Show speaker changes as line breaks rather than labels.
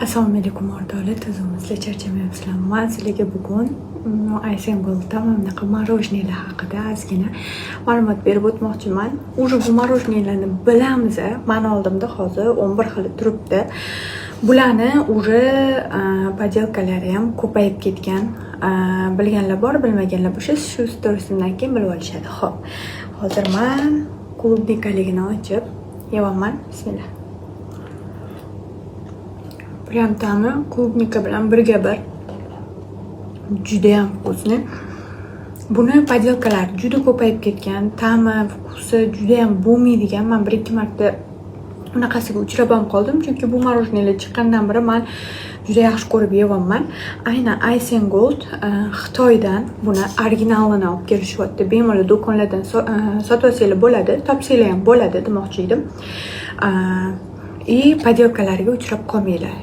Assalomu alaykum o'rtoqlar, tuzimizda charchamayapsizlarmi? Men sizlarga bugun Aysengoldda bunaqa morojniyalar haqida ozgina ma'lumot berib o'tmoqchiman. Уже bu morojniyalarni bilamiz. Men oldimda hozir 11 xili turibdi. Bularni уже podelkalari ham ko'payib ketgan. Bilganlar bor, bilmaganlar bo'sha shu storiesimdan keyin bilib olishadi. Xo'p, hozir men klubnikaligini ochib yeyapman. Bismillah. Prям ta'mi klubnika bilan birga bir. Juda ham vkusli. Buni podelkalar juda ko'payib ketgan. Ta'mi, vkusi juda ham bo'lmaydigan. Men 1-2 marta unaqasiga uchrab ham qoldim, chunki bu morojniyalar chiqqandan beri men juda yaxshi ko'rib yeyapman. Aynan Aysengold Xitoydan buni originalini olib kelishyapti. Bemalol do'konlardan sotib olsanglar bo'ladi, topsanglar ham bo'ladi demoqchi edim. Podelkalarga uchrab qolmanglar.